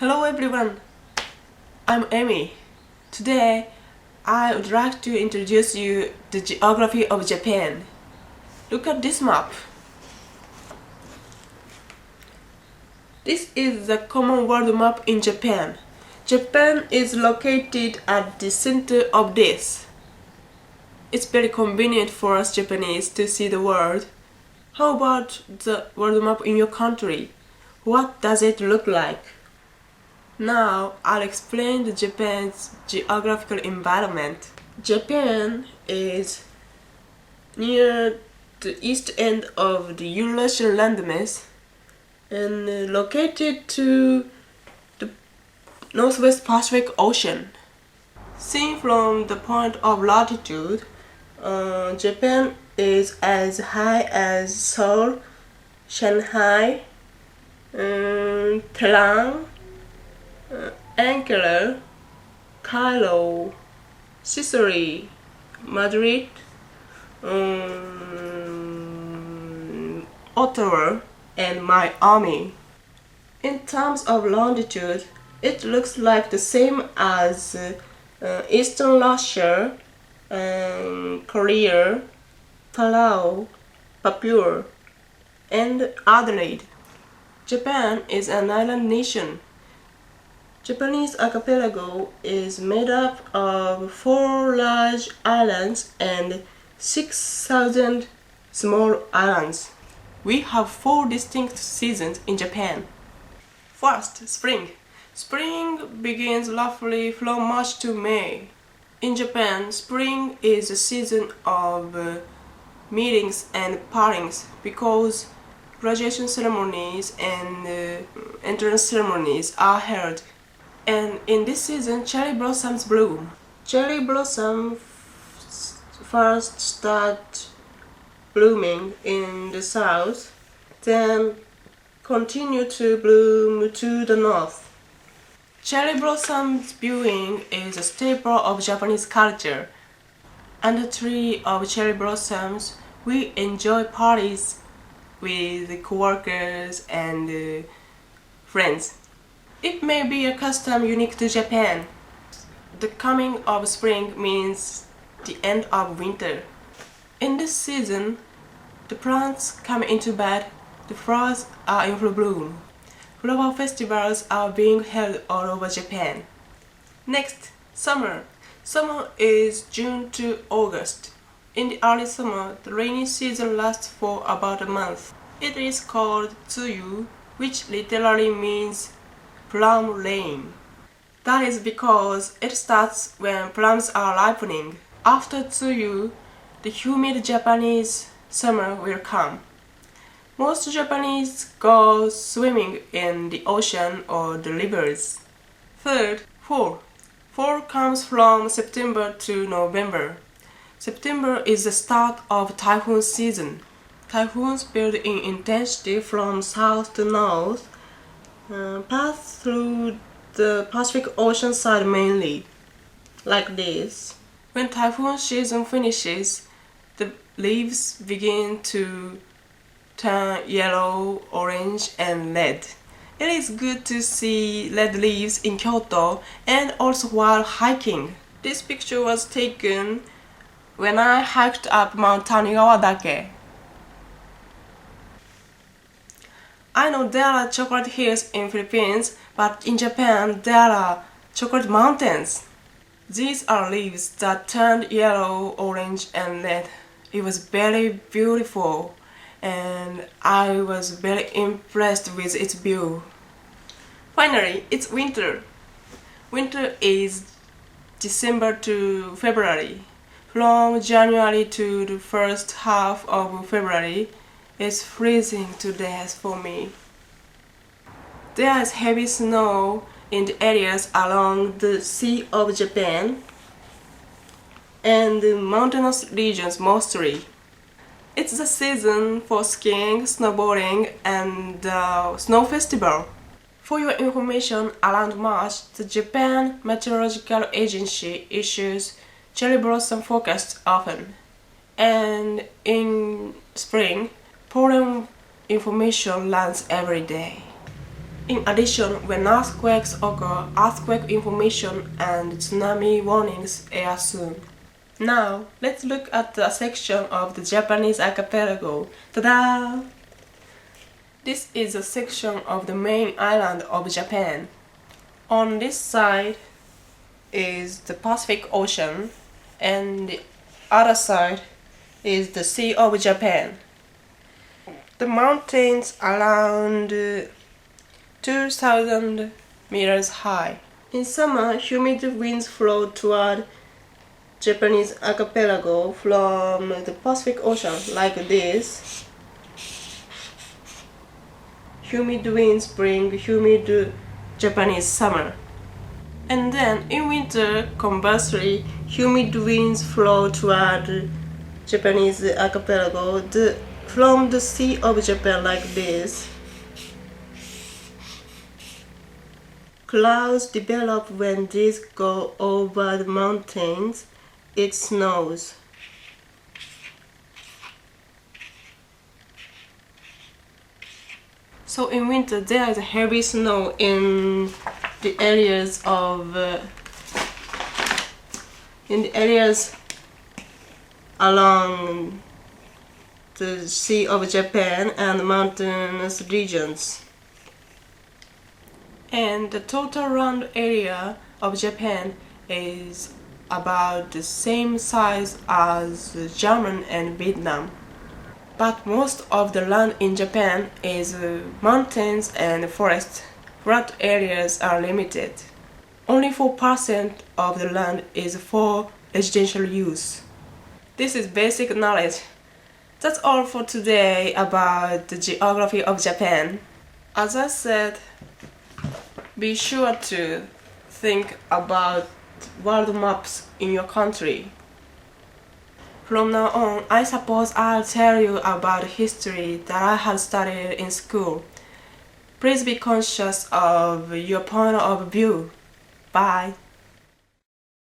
Hello everyone, I'm Amy. Today, I would like to introduce you the geography of Japan. Look at this map. This is the common world map in Japan. Japan is located at the center of this. It's very convenient for us Japanese to see the world. How about the world map in your country? What does it look like? Now I'll explain the Japan's geographical environment. Japan is near the east end of the Eurasian landmass and located to the Northwest Pacific Ocean. Seen from the point of latitude, Japan is as high as Seoul, Shanghai, Tehran, Ankara, Cairo, Sicily, Madrid, Ottawa, and Miami. In terms of longitude, it looks like the same as Eastern Russia, Korea, Palau, Papua, and Adelaide. Japan is an island nation. Japanese archipelago is made up of 4 large islands and 6,000 small islands. We have 4 distinct seasons in Japan. First, spring. Spring begins roughly from March to May. In Japan, spring is a season of meetings and partings because graduation ceremonies and entrance ceremonies are held. And in this season, cherry blossoms bloom. Cherry blossoms first start blooming in the south, then continue to bloom to the north. Cherry blossoms viewing is a staple of Japanese culture. Under the tree of cherry blossoms, we enjoy parties with co-workers and friends. It may be a custom unique to Japan. The coming of spring means the end of winter. In this season, the plants come into bud, the flowers are in full bloom. Flower festivals are being held all over Japan. Next, summer. Summer is June to August. In the early summer, the rainy season lasts for about a month. It is called Tsuyu, which literally means plum rain. That is because it starts when plums are ripening. After Tsuyu, the humid Japanese summer will come. Most Japanese go swimming in the ocean or the rivers. Third, fall. Fall comes from September to November. September is the start of typhoon season. Typhoons build in intensity from south to north, pass through the Pacific Ocean side mainly, like this. When typhoon season finishes, the leaves begin to turn yellow, orange, and red. It is good to see red leaves in Kyoto and also while hiking. This picture was taken when I hiked up Mount Tanigawa-dake. I know there are chocolate hills in Philippines, but in Japan there are chocolate mountains. These are leaves that turned yellow, orange, and red. It was very beautiful and I was very impressed with its view. Finally, it's winter. Winter is December to February. From January to the first half of February, it's freezing to death for me. There is heavy snow in the areas along the Sea of Japan and the mountainous regions mostly. It's the season for skiing, snowboarding, and the snow festival. For your information, around March, the Japan Meteorological Agency issues cherry blossom forecasts often, and in spring, pollen information runs every day. In addition, when earthquakes occur, earthquake information and tsunami warnings are soon. Now, let's look at a section of the Japanese archipelago. Ta-da! This is a section of the main island of Japan. On this side is the Pacific Ocean, and the other side is the Sea of Japan. The mountains around 2,000 meters high. In summer, humid winds flow toward Japanese archipelago from the Pacific Ocean like this. Humid winds bring humid Japanese summer. And then in winter, conversely, humid winds flow toward Japanese archipelago from the Sea of Japan like this. Clouds develop when these go over the mountains. It snows. So in winter there is heavy snow in the areas along the Sea of Japan and mountainous regions. And the total land area of Japan is about the same size as Germany and Vietnam. But most of the land in Japan is mountains and forests. Flat areas are limited. Only 4% of the land is for residential use. This is basic knowledge. That's all for today about the geography of Japan. As I said, be sure to think about world maps in your country. From now on, I suppose I'll tell you about history that I have studied in school. Please be conscious of your point of view. Bye.